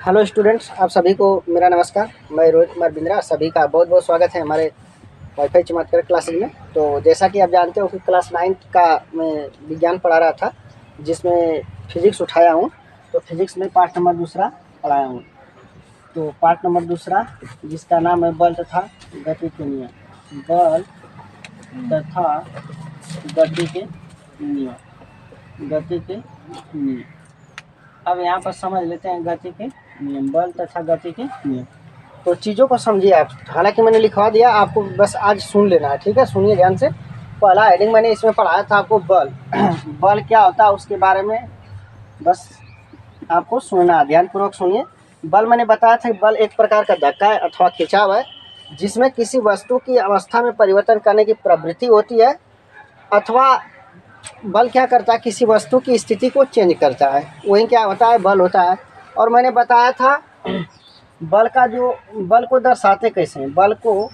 Hello students, आप सभी को मेरा नमस्कार। मैं रोहित कुमार बिंद्रा, सभी का बहुत बहुत स्वागत है हमारे वाईफाई चमत्कार क्लासेज में। तो जैसा कि आप जानते हो कि क्लास 9th का मैं विज्ञान पढ़ा रहा था, जिसमें फिजिक्स उठाया हूँ। तो फिजिक्स में पार्ट नंबर 2 पढ़ाया हूँ। तो पार्ट नंबर 2 जिसका नाम है बल तथा गति के नियम। बल तथा गति के नियम, गति के नियम। अब यहाँ पर समझ लेते हैं गति के नियम, बल तथा गति के नियम। तो चीज़ों को समझिए आप। हालांकि मैंने लिखवा दिया, आपको बस आज सुन लेना है, ठीक है। सुनिए ध्यान से। पहला हेडिंग मैंने इसमें पढ़ाया था आपको बल। बल क्या होता है उसके बारे में बस आपको सुनना है, ध्यानपूर्वक सुनिए। बल मैंने बताया था कि बल एक प्रकार का धक्का है अथवा खिंचाव है, जिसमें किसी वस्तु की अवस्था में परिवर्तन करने की प्रवृत्ति होती है, अथवा बल क्या करता है, किसी वस्तु की स्थिति को चेंज करता है। वही क्या होता है, बल होता है। और मैंने बताया था बल का जो बल को दर्शाते कैसे हैं, बल को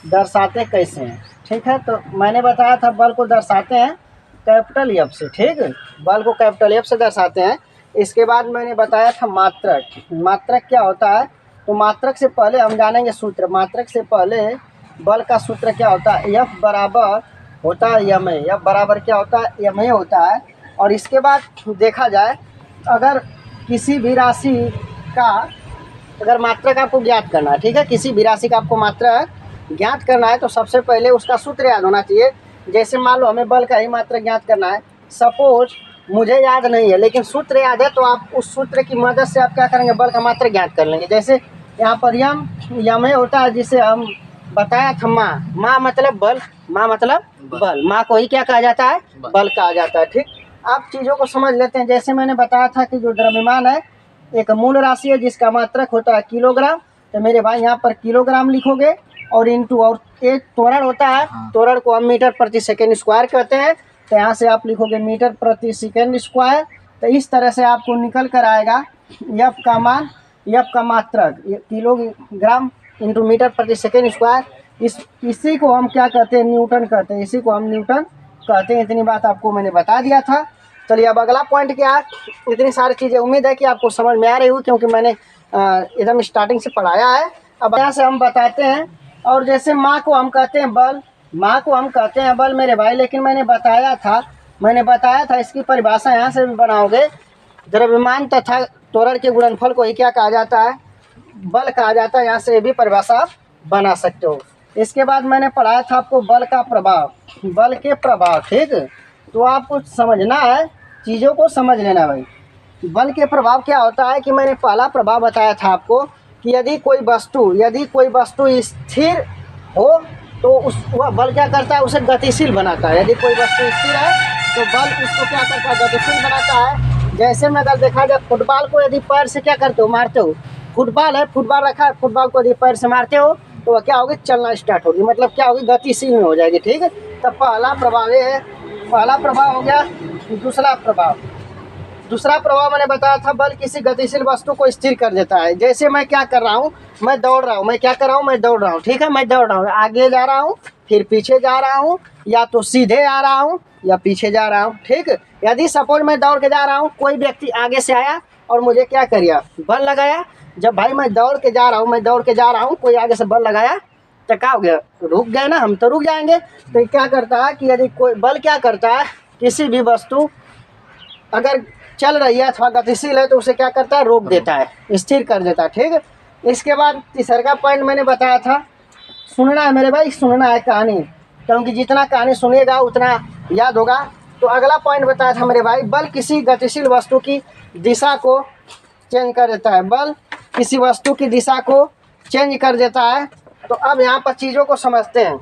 दर्शाते कैसे हैं, ठीक है। तो मैंने बताया था बल को दर्शाते हैं कैपिटल एफ से, ठीक है। बल को कैपिटल एफ से दर्शाते हैं। इसके बाद मैंने बताया था मात्रक। मात्रक क्या होता है, तो मात्रक से पहले हम जानेंगे सूत्र। मात्रक से पहले बल का सूत्र क्या होता है, एफ बराबर होता है यम ए। एफ बराबर क्या होता है, यम ए होता है। और इसके बाद देखा जाए, अगर किसी भी राशि का अगर मात्रक आपको ज्ञात करना है, ठीक है, किसी भी राशि का आपको मात्रक ज्ञात करना है, तो सबसे पहले उसका सूत्र याद होना चाहिए। जैसे मान लो हमें बल का ही मात्रक ज्ञात करना है, सपोज मुझे याद नहीं है लेकिन सूत्र याद है, तो आप उस सूत्र की मदद से आप क्या करेंगे, बल का मात्रक ज्ञात कर लेंगे। जैसे यहाँ पर यम ए होता है, जिसे हम बताया था माँ मतलब बल, माँ मतलब बल, माँ को ही क्या कहा जाता है, बल कहा जाता है, ठीक। आप चीज़ों को समझ लेते हैं। जैसे मैंने बताया था कि जो द्रव्यमान है एक मूल राशि है जिसका मात्रक होता है किलोग्राम। तो मेरे भाई यहाँ पर किलोग्राम लिखोगे और इंटू, और एक त्वरण होता है, त्वरण को हम मीटर प्रति सेकेंड स्क्वायर कहते हैं। तो यहाँ से आप लिखोगे मीटर प्रति सेकेंड स्क्वायर। तो इस तरह से आपको निकल कर आएगा एफ का मान, एफ का मात्रक किलोग्राम इंटू मीटर प्रति सेकेंड स्क्वायर। इसी को हम क्या कहते हैं, न्यूटन कहते हैं। इसी को हम न्यूटन कहते हैं। इतनी बात आपको मैंने बता दिया था। चलिए अब अगला पॉइंट क्या है। इतनी सारी चीज़ें उम्मीद है कि आपको समझ में आ रही हुई, क्योंकि मैंने एकदम स्टार्टिंग से पढ़ाया है। अब यहाँ से हम बताते हैं। और जैसे माँ को हम कहते हैं बल, माँ को हम कहते हैं बल मेरे भाई। लेकिन मैंने बताया था इसकी परिभाषा यहाँ से भी बनाओगे, द्रव्यमान तथा त्वरण के गुणनफल को ही क्या कहा जाता है, बल कहा जाता है। यहाँ से भी परिभाषा आप बना सकते हो। इसके बाद मैंने पढ़ाया था आपको बल का प्रभाव, बल के प्रभाव, ठीक। तो आपको समझना है, चीज़ों को समझ लेना भाई। बल के प्रभाव क्या होता है, कि मैंने पहला प्रभाव बताया था आपको कि यदि कोई वस्तु स्थिर हो तो वह बल क्या करता है, उसे गतिशील बनाता है। यदि कोई वस्तु स्थिर है तो बल उसको क्या करता है, गतिशील बनाता है। जैसे में अगर देखा जाए, फुटबॉल को यदि पैर से क्या करते हो, मारते हो, फुटबॉल है, फुटबॉल रखा है, फुटबॉल को यदि पैर से मारते हो तो वह क्या होगी, चलना स्टार्ट होगी, मतलब क्या होगी, गतिशील में हो जाएगी, ठीक है। तो पहला प्रभाव ये है, पहला प्रभाव हो गया। दूसरा प्रभाव मैंने बताया था, बल किसी गतिशील वस्तु को स्थिर कर देता है। जैसे मैं क्या कर रहा हूँ, मैं दौड़ रहा हूँ, मैं क्या कर रहा हूँ, मैं दौड़ रहा हूँ, ठीक है। मैं दौड़ रहा हूँ, आगे जा रहा हूँ, फिर पीछे जा रहा हूँ, या तो सीधे आ रहा हूँ या पीछे जा रहा हूँ, ठीक। यदि सपोज मैं दौड़ के जा रहा हूँ, कोई व्यक्ति आगे से आया और मुझे क्या करिया, बल लगाया। जब भाई मैं दौड़ के जा रहा हूँ, कोई आगे से बल लगाया तो क्या हो गया, रुक गए ना, हम तो रुक जाएंगे। तो क्या करता है कि यदि कोई बल क्या करता है, किसी भी वस्तु अगर चल रही है अथवा गतिशील है तो उसे क्या करता है, रोक देता है, स्थिर कर देता है, ठीक है। इसके बाद तीसरा पॉइंट मैंने बताया था, सुनना है मेरे भाई, सुनना है कहानी, क्योंकि जितना कहानी सुनिएगा उतना याद होगा। तो अगला पॉइंट बताया था मेरे भाई, बल किसी गतिशील वस्तु की दिशा को चेंज कर देता है। बल किसी वस्तु की दिशा को चेंज कर देता है। तो अब यहाँ पर चीज़ों को समझते हैं,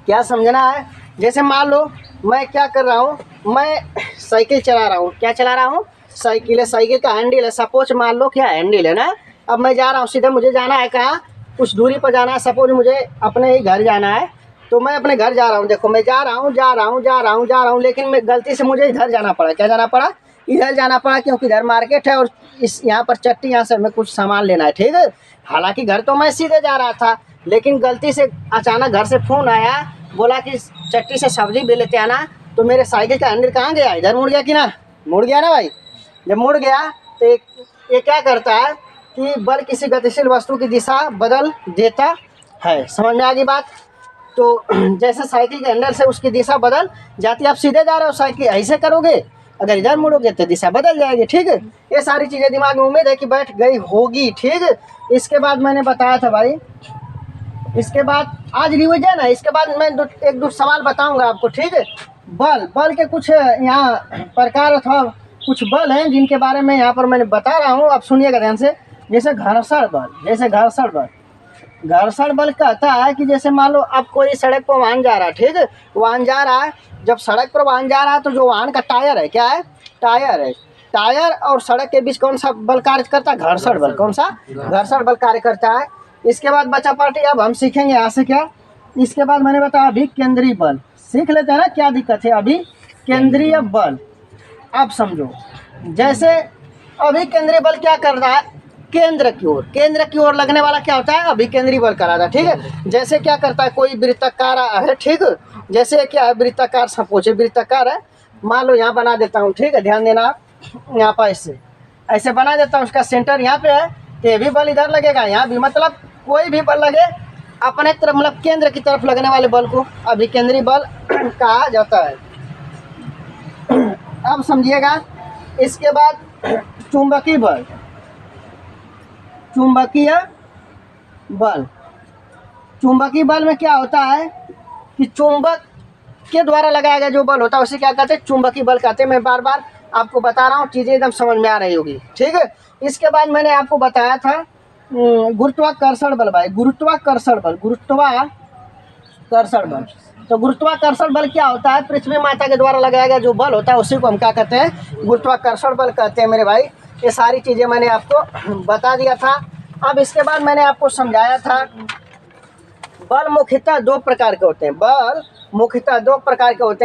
क्या समझना है। जैसे मान लो मैं क्या कर रहा हूँ, मैं साइकिल चला रहा हूँ। क्या चला रहा हूँ, साइकिल है, साइकिल का हैंडल है, सपोज मान लो क्या हैंडल है ना। अब मैं जा रहा हूँ सीधे, मुझे जाना है कहाँ, कुछ दूरी पर जाना है। सपोज मुझे अपने ही घर जाना है, तो मैं अपने घर जा रहा हूँ। देखो मैं जा रहा हूँ, लेकिन मैं गलती से मुझे इधर जाना पड़ा। क्या जाना पड़ा, इधर जाना पड़ा, क्योंकि इधर मार्केट है और इस यहाँ पर चट्टी, यहाँ से हमें कुछ सामान लेना है, ठीक है। हालांकि घर तो मैं सीधे जा रहा था, लेकिन गलती से अचानक घर से फ़ोन आया, बोला कि चट्टी से सब्जी भी लेते आना। तो मेरे साइकिल का हैंडल कहाँ गया, इधर मुड़ गया कि ना, मुड़ गया ना भाई। जब मुड़ गया तो ये क्या करता है, कि बल किसी गतिशील वस्तु की दिशा बदल देता है। समझ में आ गई बात? तो जैसे साइकिल के हैंडल से उसकी दिशा बदल जाती है। आप सीधे जा रहे हो, साइकिल ऐसे करोगे, अगर इधर मुड़ोगे तो दिशा बदल जाएगी। ठीक है, ये सारी चीज़ें दिमाग में उम्मीद है कि बैठ गई होगी। ठीक है, इसके बाद मैंने बताया था भाई, इसके बाद आज रिविजन है। इसके बाद मैं एक दो सवाल बताऊंगा आपको। ठीक है, बल के कुछ यहाँ प्रकार अथवा कुछ बल हैं जिनके बारे में यहाँ पर मैंने बता रहा हूँ, आप सुनिएगा ध्यान से। जैसे घर्षण बल, घर्षण बल कहता है कि जैसे मान लो आप कोई सड़क पर वाहन जा रहा है। ठीक है, वाहन जा रहा है, जब सड़क पर वाहन जा रहा है तो जो वाहन का टायर है, क्या है? टायर है। टायर और सड़क के बीच कौन सा बल कार्य करता है? घर्षण बल। कौन सा? घर्षण बल कार्य करता है। इसके बाद बचा पार्टी, अब हम सीखेंगे यहाँ से क्या। इसके बाद मैंने बताया अभिकेंद्री बल, सीख लेते हैं ना, क्या दिक्कत है? अभिकेंद्रीय बल, आप समझो। जैसे अभिकेंद्रीय बल क्या कर रहा है? केंद्र की ओर लगने वाला क्या होता है? अभिकेंद्रीय बल कराता है। ठीक है, जैसे क्या करता है, कोई वृत्ताकार है। ठीक है, जैसे क्या है, वृत्ताकार, सपोज वृत्ताकार है, मान लो यहाँ बना देता हूँ। ठीक है, ध्यान देना आप, यहाँ पर ऐसे बना देता हूँ, उसका सेंटर यहाँ पे है, तो ये भी बल इधर लगेगा, यहाँ भी, मतलब कोई भी बल लगे अपने तरफ, मतलब केंद्र की तरफ लगने वाले बल को अभिकेंद्रीय बल कहा जाता है। अब समझिएगा। इसके बाद चुंबकीय बल, चुंबकीय बल में क्या होता है कि चुंबक के द्वारा लगाया गया जो बल होता है उसे क्या कहते हैं? चुंबकीय बल कहते हैं। मैं बार बार आपको बता रहा हूँ, चीज़ें एकदम समझ में आ रही होगी। ठीक है, इसके बाद मैंने आपको बताया था गुरुत्वाकर्षण बल। भाई गुरुत्वाकर्षण बल तो गुरुत्वाकर्षण बल क्या होता है? पृथ्वी माता के द्वारा लगाया गया जो बल होता है उसी को हम क्या कहते हैं? गुरुत्वाकर्षण बल कहते हैं मेरे भाई। ये सारी चीज़ें मैंने आपको बता दिया था। अब इसके बाद मैंने आपको समझाया था बल मुख्यतः दो प्रकार के होते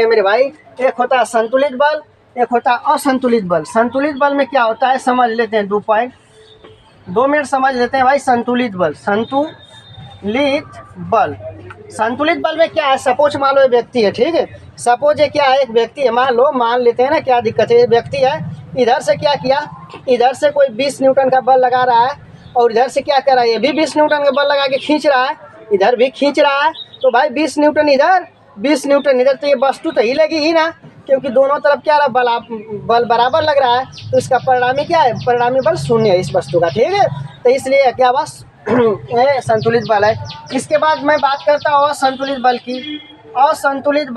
हैं। मेरे भाई, एक होता है संतुलित बल, एक होता है असंतुलित बल। संतुलित बल में क्या होता है समझ लेते हैं, 2 मिनट समझ लेते हैं भाई। संतुलित बल में क्या है? सपोज मान लो एक व्यक्ति है। ठीक है, सपोज ये क्या है, एक व्यक्ति है, मान लेते हैं ना, क्या दिक्कत है, व्यक्ति है, इधर से क्या किया, इधर से कोई 20 न्यूटन का बल लगा रहा है, और इधर से क्या कर रहा है, ये भी 20 न्यूटन का बल लगा के खींच रहा है, इधर भी खींच रहा है। तो भाई 20 न्यूटन इधर, 20 न्यूटन इधर, तो ये वस्तु तो हिलेगी ही ना, क्योंकि दोनों तरफ क्या रहा, बल बराबर लग रहा है। तो इसका परिणामी क्या है? परिणामी बल 0 है इस वस्तु का। ठीक है, तो इसलिए क्या बस संतुलित बल है। इसके बाद मैं बात करता हूँ असंतुलित बल की। असंतुलित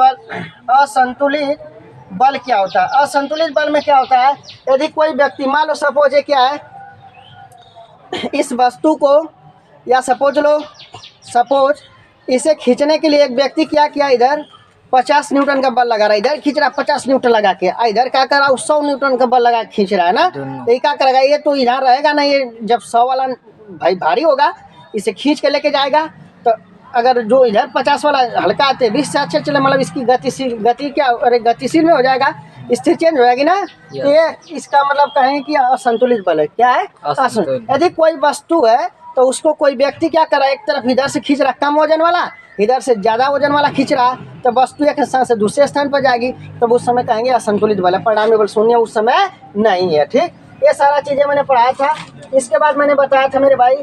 बल क्या होता है? असंतुलित बल में क्या होता है, यदि कोई व्यक्ति, मान लो सपोज ये क्या है, इस वस्तु को, या सपोज इसे खींचने के लिए एक व्यक्ति क्या किया, इधर 50 न्यूटन का बल लगा रहा है, इधर खींच रहा है 50 न्यूटन लगा के, इधर क्या कर रहा है, 100 न्यूटन का बल लगा के खींच रहा है ना। तो ये क्या करेगा, ये तो इधर रहेगा ना, ये जब 100 वाला भाई भारी होगा, इसे खींच के लेके जाएगा। तो अगर जो इधर 50 वाला हल्का आते हैं, 20 से अच्छे चले, मतलब इसकी गतिशील में हो जाएगा, स्थिति चेंज हो जाएगी ना। ये इसका मतलब कहें कि असंतुलित बल है। क्या है? असंतुलित। यदि कोई वस्तु है तो उसको कोई व्यक्ति क्या कर रहा है, एक तरफ इधर से खींच रहा है कम वजन वाला, इधर से ज़्यादा वजन वाला खींच रहा है, तो वस्तु एक स्थान से दूसरे स्थान पर जाएगी, तब उस समय कहेंगे असंतुलित बल है। परिणामी बल 0 उस समय नहीं है। ठीक, ये सारा चीज़ें मैंने पढ़ाया था। इसके बाद मैंने बताया था मेरे भाई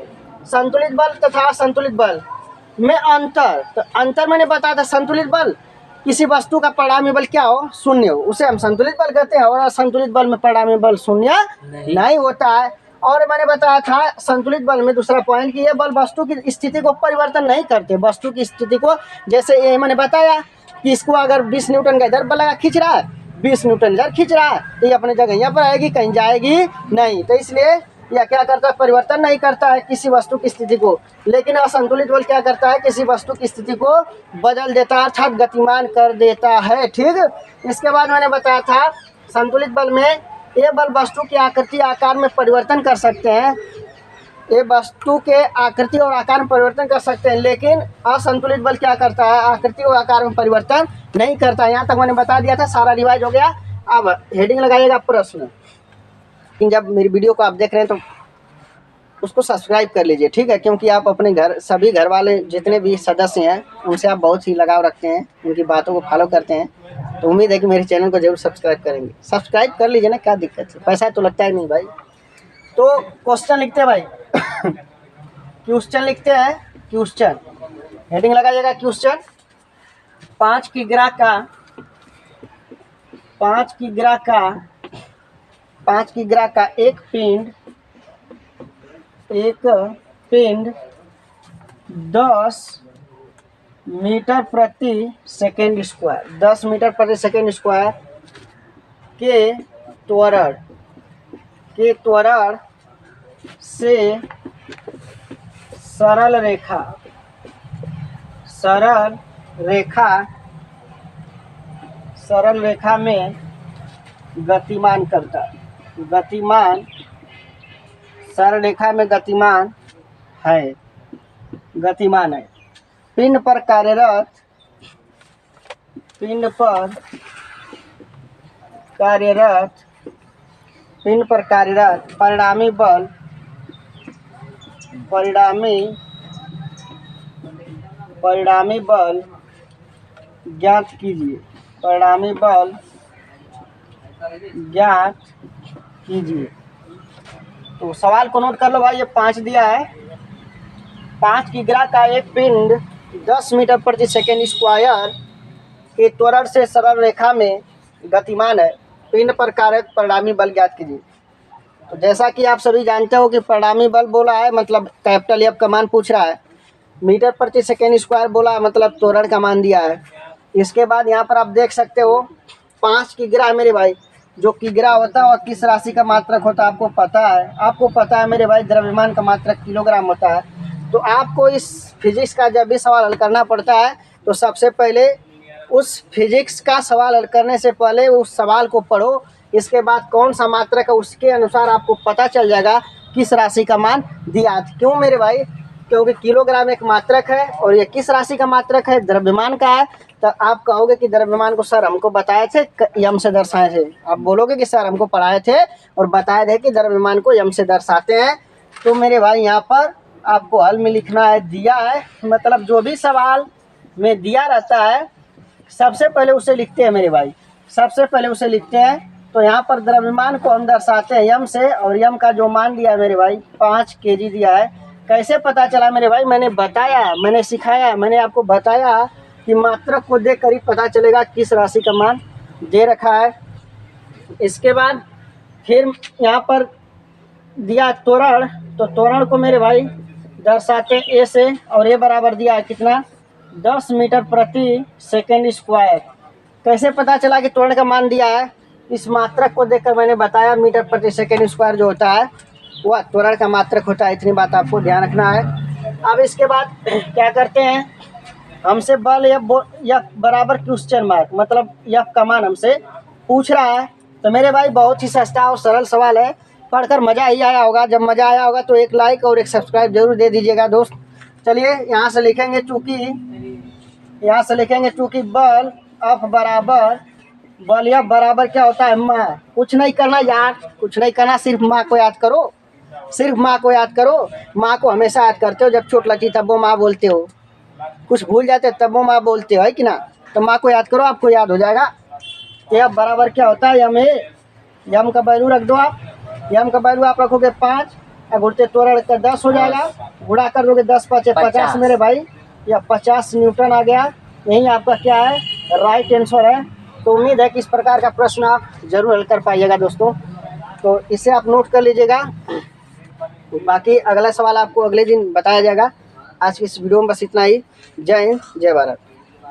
संतुलित बल तथा असंतुलित बल में अंतर। तो अंतर मैंने बताया था, संतुलित बल किसी वस्तु का परिणामी बल क्या हो, 0 हो, उसे हम संतुलित बल कहते हैं, और असंतुलित बल में परिणामी बल 0 नहीं होता है। और मैंने बताया था संतुलित बल में दूसरा पॉइंट कि ये बल वस्तु की स्थिति को परिवर्तन नहीं करते। वस्तु की स्थिति को, जैसे ये मैंने बताया कि इसको अगर 20 न्यूटन का इधर बल लगा खींच रहा है, 20 न्यूटन इधर खींच रहा है, तो ये अपने जगह यहाँ पर आएगी, कहीं जाएगी नहीं। तो इसलिए यह क्या करता है, परिवर्तन नहीं करता है किसी वस्तु की स्थिति को। लेकिन असंतुलित बल क्या करता है, किसी वस्तु की स्थिति को बदल देता है, अर्थात गतिमान कर देता है। ठीक, इसके बाद मैंने बताया था संतुलित बल में ये बल वस्तु की आकृति आकार में परिवर्तन कर सकते हैं, ये वस्तु के आकृति और आकार में परिवर्तन कर सकते हैं, लेकिन असंतुलित बल क्या करता है, आकृति और आकार में परिवर्तन नहीं करता। यहाँ तक मैंने बता दिया था, सारा रिवाइज हो गया। अब हेडिंग लगाइएगा प्रश्न। लेकिन जब मेरी वीडियो को आप देख रहे हैं तो उसको सब्सक्राइब कर लीजिए, ठीक है, क्योंकि आप अपने सभी घर वाले जितने भी सदस्य हैं उनसे आप बहुत ही लगाव रखते हैं, उनकी बातों को फॉलो करते हैं। तो उम्मीद है कि मेरे चैनल को जरूर सब्सक्राइब करेंगे। सब्सक्राइब कर लीजिए ना, क्या दिक्कत है, पैसा तो लगता ही नहीं भाई। तो क्वेश्चन लिखते हैं भाई क्वेश्चन लिखते हैं, क्वेश्चन हेडिंग लगाइएगा क्वेश्चन। 5 किग्रा का एक पिंड 10 मीटर प्रति सेकेंड स्क्वायर, 10 मीटर प्रति सेकेंड स्क्वायर के त्वरण से सरल रेखा में गतिमान करता है, सरल रेखा में गतिमान है। पिंड पर कार्यरत परिणामी बल ज्ञात कीजिए। तो सवाल को नोट कर लो भाई, ये 5 दिया है। 5 किग्रा का एक पिंड 10 मीटर प्रति सेकेंड स्क्वायर के त्वरण से सरल रेखा में गतिमान है। पिंड पर कार्यरत परिणामी बल ज्ञात कीजिए। तो जैसा कि आप सभी जानते हो कि परिणामी बल बोला है मतलब कैपिटल एफ का मान पूछ रहा है, मीटर प्रति सेकेंड स्क्वायर बोला है मतलब त्वरण का मान दिया है। इसके बाद यहाँ पर आप देख सकते हो 5 किग्रा है मेरे भाई। जो किग्रा होता है और किस राशि का मात्रक होता है आपको पता है मेरे भाई, द्रव्यमान का मात्रक किलोग्राम होता है। तो आपको इस फिजिक्स का जब भी सवाल हल करना पड़ता है तो सबसे पहले उस फिजिक्स का सवाल हल करने से पहले उस सवाल को पढ़ो। इसके बाद कौन सा मात्रक है उसके अनुसार आपको पता चल जाएगा किस राशि का मान दिया। क्यों मेरे भाई? क्योंकि किलोग्राम एक मात्रक है और ये किस राशि का मात्रक है? द्रव्यमान का है। तो आप कहोगे कि द्रव्यमान को सर हमको बताए थे, यम से दर्शाए थे। आप बोलोगे कि सर हमको पढ़ाए थे और बताए थे कि द्रव्यमान को यम से दर्शाते हैं। तो मेरे भाई यहाँ पर आपको हल में लिखना है, दिया है मतलब जो भी सवाल में दिया रहता है सबसे पहले उसे लिखते हैं मेरे भाई, सबसे पहले उसे लिखते हैं। तो यहाँ पर द्रव्यमान को हम दर्शाते हैं यम से, और यम का जो मान दिया है मेरे भाई 5 kg दिया है। कैसे पता चला मेरे भाई? मैंने बताया, मैंने सिखाया, मैंने आपको बताया कि मात्रक को देख कर ही पता चलेगा किस राशि का मान दे रखा है। इसके बाद फिर यहाँ पर दिया त्वरण, तो त्वरण को मेरे भाई दर्शाते हैं ए से, और ए बराबर दिया है कितना? 10 मीटर प्रति सेकेंड स्क्वायर। कैसे पता चला कि त्वरण का मान दिया है? इस मात्रक को देखकर मैंने बताया मीटर प्रति सेकेंड स्क्वायर जो होता है वह त्वरण का मात्रक होता है। इतनी बात आपको ध्यान रखना है। अब इसके बाद क्या करते हैं, हमसे बल या बराबर क्वेश्चन मार्क, मतलब यह का मान हमसे पूछ रहा है। तो मेरे भाई बहुत ही सस्ता और सरल सवाल है, पढ़कर मज़ा ही आया होगा। जब मज़ा आया होगा तो एक लाइक और एक सब्सक्राइब जरूर दे दीजिएगा दोस्त। चलिए यहाँ से लिखेंगे चूँकि बल F बराबर, बल F बराबर क्या होता है? माँ। कुछ नहीं करना यार, कुछ नहीं करना, सिर्फ माँ को याद करो, सिर्फ माँ को याद करो। माँ को हमेशा याद करते हो, जब चोट लगती तब वो माँ बोलते हो, कुछ भूल जाते तब वो माँ बोलते हो, है कि ना? तो माँ को याद करो, आपको याद हो जाएगा। F बराबर क्या होता है? यम है, यम का वैल्यू रख दो आप। यम का वैल्यू आप रखोगे 5, गुणते त्वरण का 10 हो जाएगा, गुणा कर दोगे 10 × 5 = 50 मेरे भाई, या 50 न्यूटन आ गया। यही आपका क्या है? राइट आंसर है। तो उम्मीद है कि इस प्रकार का प्रश्न आप जरूर हल कर पाइएगा दोस्तों। तो इसे आप नोट कर लीजिएगा, बाकी अगला सवाल आपको अगले दिन बताया जाएगा। आज की इस वीडियो में बस इतना ही। जय हिंद, जय भारत।